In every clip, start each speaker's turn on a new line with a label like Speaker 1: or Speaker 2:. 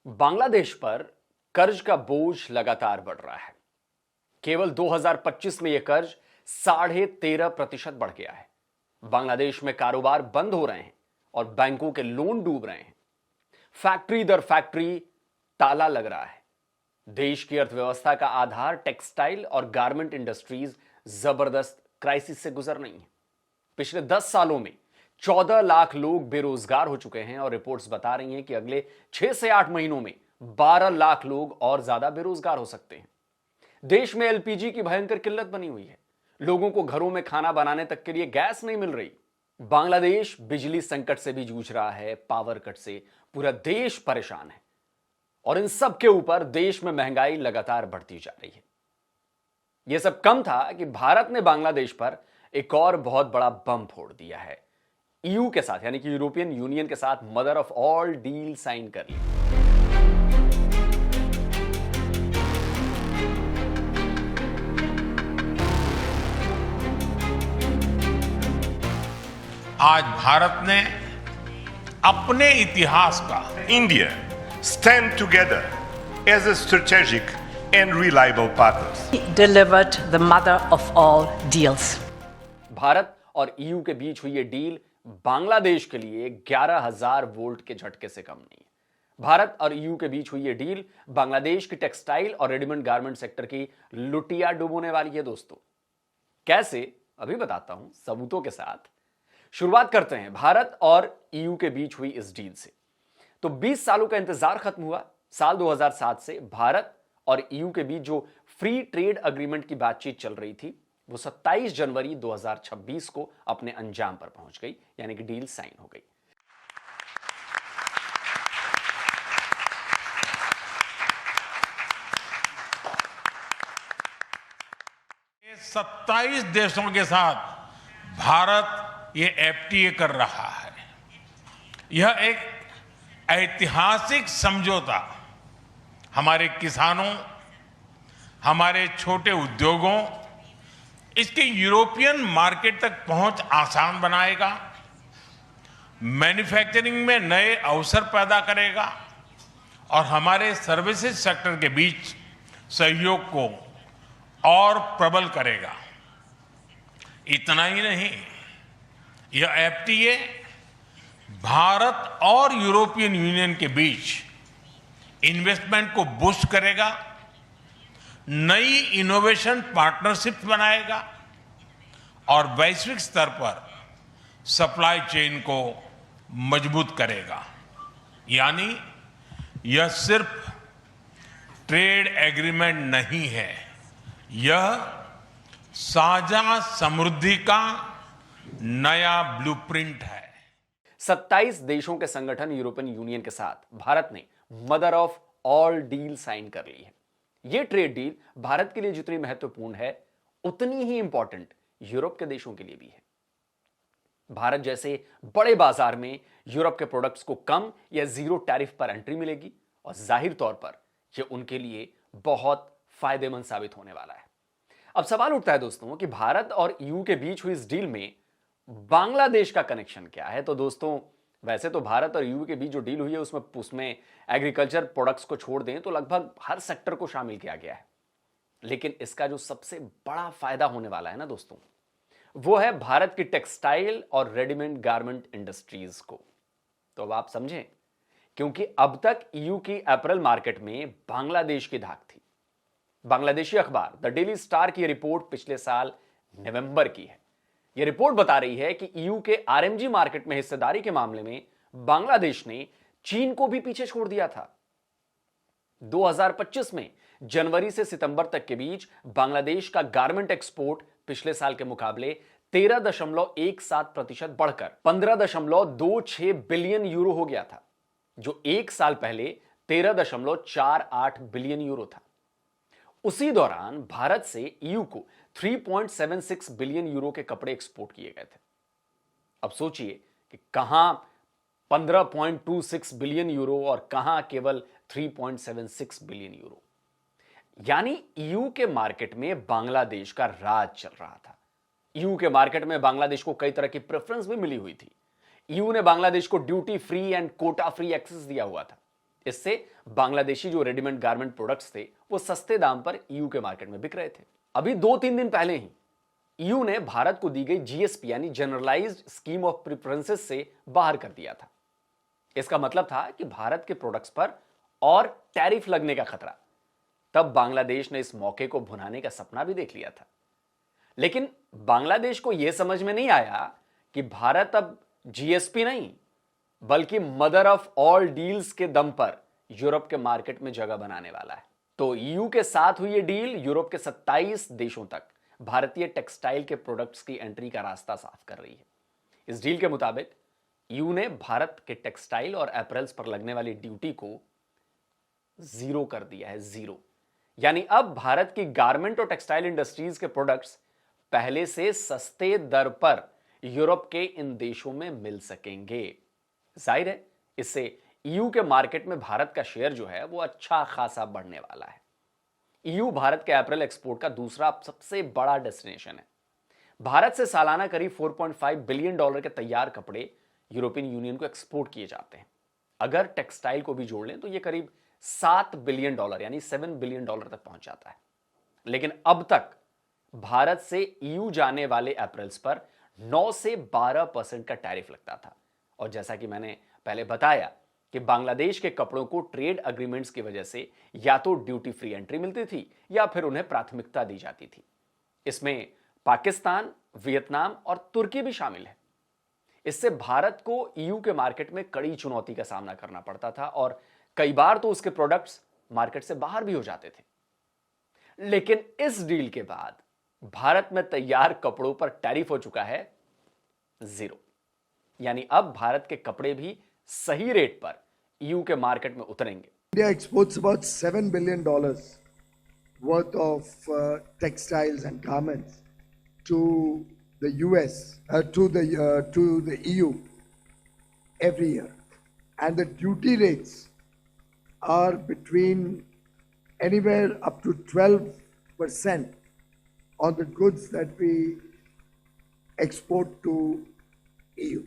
Speaker 1: बांग्लादेश पर कर्ज का बोझ लगातार बढ़ रहा है। केवल 2025 में यह कर्ज 13.5% बढ़ गया है। बांग्लादेश में कारोबार बंद हो रहे हैं और बैंकों के लोन डूब रहे हैं। फैक्ट्री दर फैक्ट्री ताला लग रहा है। देश की अर्थव्यवस्था का आधार टेक्सटाइल और गारमेंट इंडस्ट्रीज जबरदस्त क्राइसिस से गुजर रही हैं। पिछले 10 सालों में 14 लाख लोग बेरोजगार हो चुके हैं और रिपोर्ट्स बता रही हैं कि अगले 6 से 8 महीनों में 12 लाख लोग और ज्यादा बेरोजगार हो सकते हैं। देश में एलपीजी की भयंकर किल्लत बनी हुई है। लोगों को घरों में खाना बनाने तक के लिए गैस नहीं मिल रही। बांग्लादेश बिजली संकट से भी जूझ रहा है। पावर कट से पूरा देश परेशान है और इन सब के ऊपर देश में महंगाई लगातार बढ़ती जा रही है। यह सब कम था कि भारत ने बांग्लादेश पर एक और बहुत बड़ा बम फोड़ दिया है। ईयू के साथ यानी कि यूरोपियन यूनियन के साथ mother of all deal sign कर ली।
Speaker 2: आज भारत ने अपने इतिहास का
Speaker 3: India stand together as a strategic and reliable partners.
Speaker 4: Delivered the mother of all deals.
Speaker 1: Bharat और ईयू के बीच हुई ये डील बांग्लादेश के लिए 11,000 वोल्ट के झटके से कम नहीं है। भारत और ईयू के बीच हुई ये डील बांग्लादेश की टेक्सटाइल और रेडीमेड गारमेंट सेक्टर की लुटिया डुबोने वाली है। दोस्तों कैसे, अभी बताता हूं सबूतों के साथ। शुरुआत करते हैं भारत और ईयू के बीच हुई इस डील से। तो 20 सालों का इंतजार खत्म हुआ। साल 2007 से भारत और ईयू के बीच जो फ्री ट्रेड अग्रीमेंट की बातचीत चल रही थी वो 27 जनवरी 2026 को अपने अंजाम पर पहुंच गई, यानी कि डील साइन हो गई।
Speaker 2: ये 27 देशों के साथ भारत ये एफटीए कर रहा है। यह एक ऐतिहासिक समझौता हमारे किसानों, हमारे छोटे उद्योगों, इसके यूरोपियन मार्केट तक पहुंच आसान बनाएगा, मैन्युफैक्चरिंग में नए अवसर पैदा करेगा और हमारे सर्विसेज सेक्टर के बीच सहयोग को और प्रबल करेगा। इतना ही नहीं, यह एफटीए भारत और यूरोपियन यूनियन के बीच इन्वेस्टमेंट को बूस्ट करेगा, नई इनोवेशन पार्टनरशिप बनाएगा और वैश्विक स्तर पर सप्लाई चेन को मजबूत करेगा। यानी यह सिर्फ ट्रेड एग्रीमेंट नहीं है, यह साझा समृद्धि का नया ब्लूप्रिंट है।
Speaker 1: 27 देशों के संगठन यूरोपियन यूनियन के साथ भारत ने mother of all deal sign कर ली है। यह ट्रेड डील भारत के लिए जितनी महत्वपूर्ण है उतनी ही इंपॉर्टेंट यूरोप के देशों के लिए भी है। भारत जैसे बड़े बाजार में यूरोप के प्रोडक्ट्स को कम या जीरो टैरिफ पर एंट्री मिलेगी और जाहिर तौर पर यह उनके लिए बहुत फायदेमंद साबित होने वाला है। अब सवाल उठता है दोस्तों कि भारत और ईयू के बीच हुई इस डील में बांग्लादेश का कनेक्शन क्या है। तो दोस्तों वैसे तो भारत और ईयू के बीच जो डील हुई है उसमें एग्रीकल्चर प्रोडक्ट्स को छोड़ दें तो लगभग हर सेक्टर को शामिल किया गया है। लेकिन इसका जो सबसे बड़ा फायदा होने वाला है ना दोस्तों, वो है भारत की टेक्सटाइल और रेडीमेड गारमेंट इंडस्ट्रीज को। तो अब आप समझें, क्योंकि अब तक ईयू की अप्रैल मार्केट में बांग्लादेश की धाक थी। बांग्लादेशी अखबार द डेली स्टार की रिपोर्ट पिछले साल नवंबर की है। यह रिपोर्ट बता रही है कि ईयू के आरएमजी मार्केट में हिस्सेदारी के मामले में बांग्लादेश ने चीन को भी पीछे छोड़ दिया था। 2025 में जनवरी से सितंबर तक के बीच बांग्लादेश का गारमेंट एक्सपोर्ट पिछले साल के मुकाबले 13.17% बढ़कर 15.26 बिलियन यूरो हो गया था, जो एक साल पहले 13.48 बिलियन यूरो था। उसी दौरान भारत से ईयू को 3.76 बिलियन यूरो के कपड़े एक्सपोर्ट किए गए थे। अब सोचिए कि कहां 15.26 बिलियन यूरो और कहां केवल 3.76 बिलियन यूरो। यानी ईयू के मार्केट में बांग्लादेश का राज चल रहा था। ईयू के मार्केट में बांग्लादेश को कई तरह की प्रेफरेंस भी मिली हुई थी। ईयू ने बांग्लादेश को duty free and quota free access दिया हुआ था। इससे बांग्लादेशी जो रेडीमेड गारमेंट प्रोडक्ट्स थे वो सस्ते दाम पर ईयू के मार्केट में बिक रहे थे। अभी 2-3 दिन पहले ही ईयू ने भारत को दी गई जीएसपी यानी जनरलाइज्ड स्कीम ऑफ प्रेफरेंसेस से बाहर कर दिया था। इसका मतलब था कि भारत के प्रोडक्ट्स पर और टैरिफ लगने का खतरा। तब बांग्लादेश ने इस मौके को भुनाने का सपना भी देख लिया था, लेकिन बांग्लादेश को यह समझ में नहीं आया कि भारत अब जीएसपी नहीं बल्कि मदर ऑफ ऑल डील्स के दम पर यूरोप के मार्केट में जगह बनाने वाला है। तो ईयू के साथ हुई यह डील यूरोप के 27 देशों तक भारतीय टेक्सटाइल के प्रोडक्ट्स की एंट्री का रास्ता साफ कर रही है। इस डील के मुताबिक ईयू ने भारत के टेक्सटाइल और एपरल्स पर लगने वाली ड्यूटी को जीरो कर दिया है, जीरो। यानी अब भारत की गारमेंट और टेक्सटाइल इंडस्ट्रीज के प्रोडक्ट्स पहले से सस्ते दर पर यूरोप के इन देशों में मिल सकेंगे। जाहिर है इससे ईयू के मार्केट में भारत का शेयर जो है वो अच्छा खासा बढ़ने वाला है। ईयू भारत के अप्रैल एक्सपोर्ट का दूसरा सबसे बड़ा डेस्टिनेशन है। भारत से सालाना करीब $4.5 बिलियन के तैयार कपड़े यूरोपियन यूनियन को एक्सपोर्ट किए जाते हैं। अगर टेक्सटाइल को भी जोड़ लें तो यह करीब $7 बिलियन यानी $7 बिलियन तक पहुंच जाता है। लेकिन अब तक भारत से ईयू जाने वाले अप्रैल्स पर 9 से 12% का टैरिफ लगता था। और जैसा कि मैंने पहले बताया कि बांग्लादेश के कपड़ों को ट्रेड अग्रीमेंट्स की वजह से या तो ड्यूटी फ्री एंट्री मिलती थी या फिर उन्हें प्राथमिकता दी जाती थी। इसमें पाकिस्तान, वियतनाम और तुर्की भी शामिल है। इससे भारत को ईयू के मार्केट में कड़ी चुनौती का सामना करना पड़ता था और कई बार तो उसके प्रोडक्ट्स मार्केट से बाहर भी हो जाते थे। लेकिन इस डील के बाद भारत में तैयार कपड़ों पर टैरिफ हो चुका है 0। यानी अब भारत के कपड़े भी सही रेट पर ईयू के मार्केट में उतरेंगे।
Speaker 5: India exports about $7 billion worth of textiles and garments to the US, to the EU every year, and the duty rates are between anywhere up to 12% on the goods that we export to EU.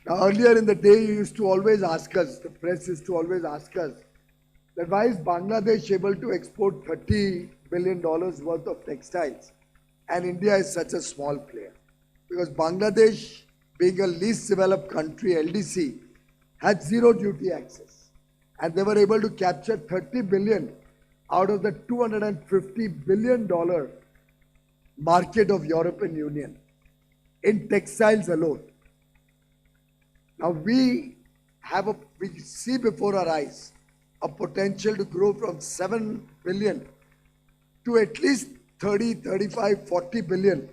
Speaker 5: Now, earlier in the day, you used to always ask us, the press used to always ask us, that why is Bangladesh able to export $30 billion worth of textiles and India is such a small player? Because Bangladesh, being a least developed country, LDC, had zero duty access. And they were able to capture $30 billion out of the $250 billion market of European Union in textiles alone. Now we see before our eyes a potential to grow from 7 billion to at least 30, 35, 40 billion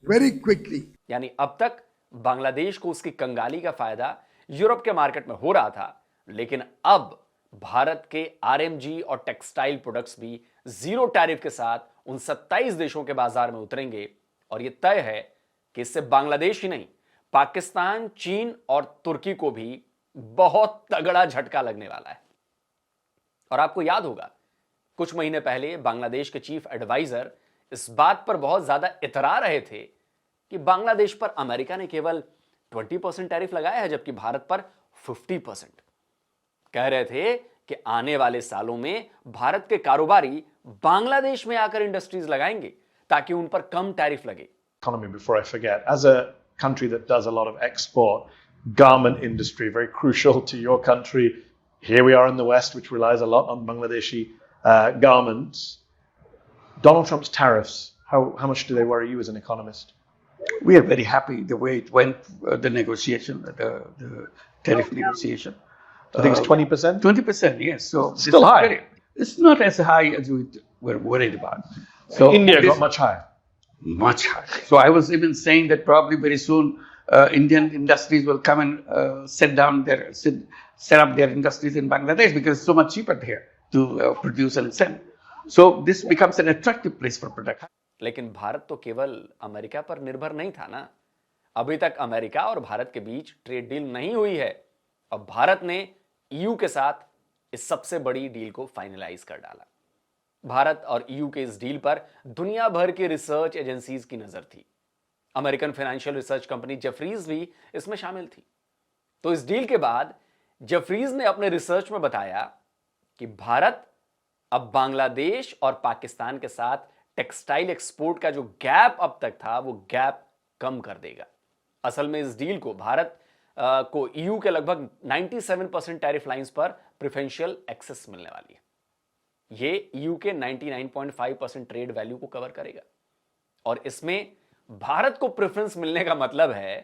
Speaker 5: very quickly.
Speaker 1: यानी अब तक बांग्लादेश को उसकी कंगाली का फायदा Europe के market में हो रहा था, लेकिन अब भारत के आरएमजी और टेक्सटाइल प्रोडक्ट्स भी 0 टैरिफ के साथ उन 27 देशों के बाजार में उतरेंगे। और यह तय है कि इससे बांग्लादेश ही नहीं, पाकिस्तान, चीन और तुर्की को भी बहुत तगड़ा झटका लगने वाला है। और आपको याद होगा कुछ महीने पहले बांग्लादेश के चीफ एडवाइजर इस बात पर बहुत ज्यादा इतरा रहे थे कि बांग्लादेश पर अमेरिका ने केवल 20% टैरिफ लगाया है जबकि भारत पर 50%। कह रहे थे कि आने वाले सालों में भारत के कारोबारी बांग्लादेश में आकर इंडस्ट्रीज लगाएंगे ताकि उन पर कम टैरिफ लगे।
Speaker 6: Economy before I forget, as a country that does a lot of export, garment industry very crucial to your country. Here we are in the West, which relies a lot on Bangladeshi garments. Donald Trump's tariffs, how much do they worry you as an economist?
Speaker 7: We are very happy the way it went, the negotiation, the tariff negotiation.
Speaker 6: I think it's 20%.
Speaker 7: 20%, yes. So
Speaker 6: Still high.
Speaker 7: It's not as high as we were worried about. So
Speaker 6: India got much higher.
Speaker 7: Much higher. So I was even saying that probably very soon Indian industries will come and set up their industries in Bangladesh because it's so much cheaper here to produce and sell. So this becomes an attractive place for production.
Speaker 1: लेकिन भारत तो केवल America पर निर्भर नहीं था ना। अभी तक अमेरिका और भारत के बीच ट्रेड डील नहीं हुई है। अब भारत ने ईयू के साथ इस सबसे बड़ी डील को फाइनलाइज कर डाला। भारत और ईयू के इस डील पर दुनिया भर की रिसर्च एजेंसीज की नजर थी। American financial research company Jefferies भी इसमें शामिल थी। तो इस डील के बाद जफरीज ने अपने रिसर्च में बताया कि भारत अब बांग्लादेश और पाकिस्तान के साथ टेक्सटाइल एक्सपोर्ट का जो गैप अब तक था वो गैप कम कर देगा। असल में इस डील को भारत को ईयू के लगभग 97% टैरिफ लाइंस पर प्रेफरेंशियल एक्सेस मिलने वाली है। ये ईयू के 99.5% ट्रेड वैल्यू को कवर करेगा और इसमें भारत को प्रेफरेंस मिलने का मतलब है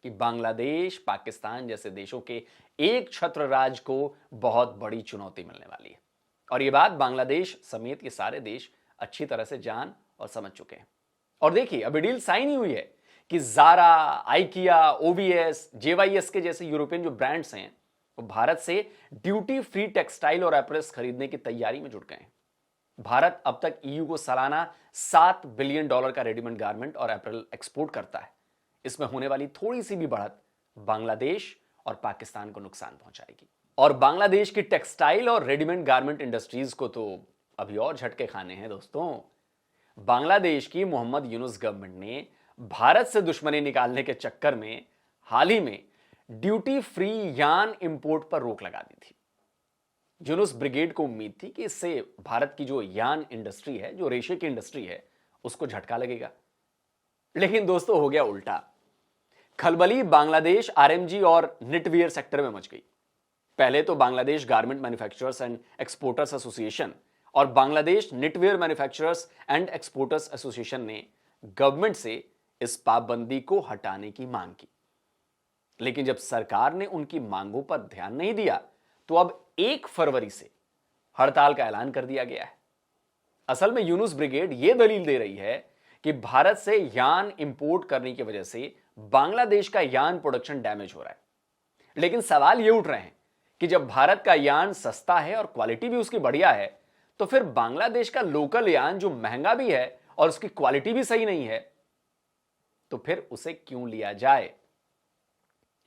Speaker 1: कि बांग्लादेश, पाकिस्तान जैसे देशों के एक छत्र राज को बहुत बड़ी चुनौती मिलने वाली है और यह बात बांग्लादेश समेत के सारे देश अच्छी तरह से जान और समझ चुके हैं। और देखिए, अभी डील साइन ही हुई है कि ज़ारा, आइकिया, ओवीएस, जेवाईएस के जैसे यूरोपियन जो ब्रांड्स हैं वो भारत से ड्यूटी फ्री टेक्सटाइल और एपरल्स खरीदने की तैयारी में जुट गए हैं। भारत अब तक ईयू को सालाना $7 बिलियन का रेडीमेड गारमेंट और एपरल एक्सपोर्ट करता है। इसमें होने वाली थोड़ी सी भी बढ़त बांग्लादेश और पाकिस्तान को नुकसान पहुंचाएगी और बांग्लादेश की टेक्सटाइल और रेडीमेड गारमेंट इंडस्ट्रीज को तो अभी और झटके खाने हैं। दोस्तों, बांग्लादेश की मोहम्मद यूनुस गवर्नमेंट ने भारत से दुश्मनी निकालने के चक्कर में हाल ही में ड्यूटी फ्री यार्न इंपोर्ट पर रोक लगा दी थी। यूनुस ब्रिगेड को उम्मीद थी कि इससे भारत की जो यार्न इंडस्ट्री है, जो रेशे की इंडस्ट्री है, उसको झटका लगेगा। लेकिन दोस्तों, हो गया उल्टा। खलबली बांग्लादेश आरएमजी और निटवियर सेक्टर में मच गई। पहले तो Bangladesh garment manufacturers and exporters association और Bangladesh knitwear manufacturers and exporters association ने गवर्नमेंट से इस पाबंदी को हटाने की मांग की, लेकिन जब सरकार ने उनकी मांगों पर ध्यान नहीं दिया तो अब 1 फरवरी से हड़ताल का ऐलान कर दिया गया है। असल में यूनुस ब्रिगेड यह दलील दे रही है कि भारत से यार्न इंपोर्ट करने की वजह से बांग्लादेश का यार्न प्रोडक्शन डैमेज हो रहा है। लेकिन सवाल यह उठ रहे हैं कि जब भारत का यार्न सस्ता है और क्वालिटी भी उसकी बढ़िया है, तो फिर बांग्लादेश का लोकल यार्न जो महंगा भी है और उसकी क्वालिटी भी सही नहीं है, तो फिर उसे क्यों लिया जाए?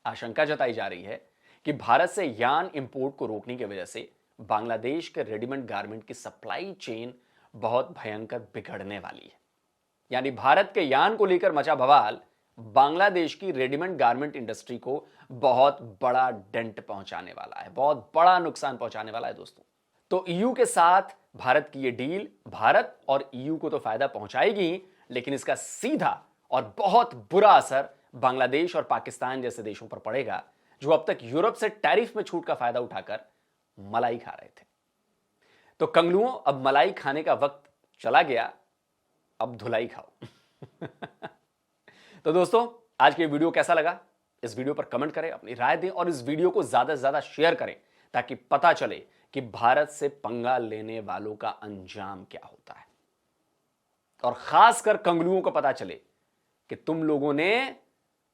Speaker 1: आशंका जताई जा रही है कि भारत से यार्न इंपोर्ट को रोकने की वजह से बांग्लादेश के रेडीमेड गारमेंट की सप्लाई चेन बहुत भयंकर बिगड़ने वाली है। यानी भारत के यार्न को लेकर मचा बवाल बांग्लादेश की रेडीमेड गारमेंट इंडस्ट्री को बहुत बड़ा डेंट पहुंचाने वाला है, बहुत बड़ा नुकसान पहुंचाने वाला है। दोस्तों, तो ईयू के साथ भारत की यह डील भारत और ईयू को तो फायदा पहुंचाएगी, लेकिन इसका सीधा और बहुत बुरा असर बांग्लादेश और पाकिस्तान जैसे देशों पर पड़ेगा, जो अब तक यूरोप से टैरिफ में छूट का फायदा उठाकर मलाई खा रहे थे। तो कंगलुओं, अब मलाई खाने का वक्त चला गया, अब धुलाई खाओ। तो दोस्तों, आज के वीडियो कैसा लगा? इस वीडियो पर कमेंट करें, अपनी राय दें और इस वीडियो को ज्यादा से ज्यादा शेयर करें ताकि पता चले कि भारत से पंगा लेने वालों का अंजाम क्या होता है और खासकर कंगलुओं को पता चले कि तुम लोगों ने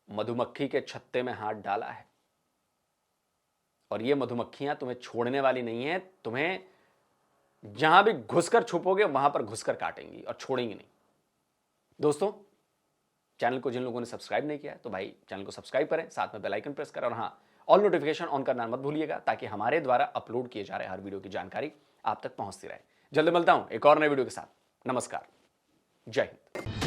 Speaker 1: मधुमक्खी के छत्ते में हाथ डाला है और ये मधुमक्खियां तुम्हें छोड़ने वाली नहीं है। तुम्हें जहां भी घुसकर छुपोगे वहां पर घुसकर काटेंगी और छोड़ेंगी नहीं। दोस्तों, चैनल को जिन लोगों ने सब्सक्राइब नहीं किया है तो भाई चैनल को सब्सक्राइब करें, साथ में बेल आइकन प्रेस करें और हां, ऑल नोटिफिकेशन ऑन करना मत भूलिएगा ताकि हमारे द्वारा अपलोड किए जा रहे हर वीडियो की जानकारी आप तक पहुंचती रहे। जल्दी मिलता हूं एक और नए वीडियो के साथ। नमस्कार, जय हिंद।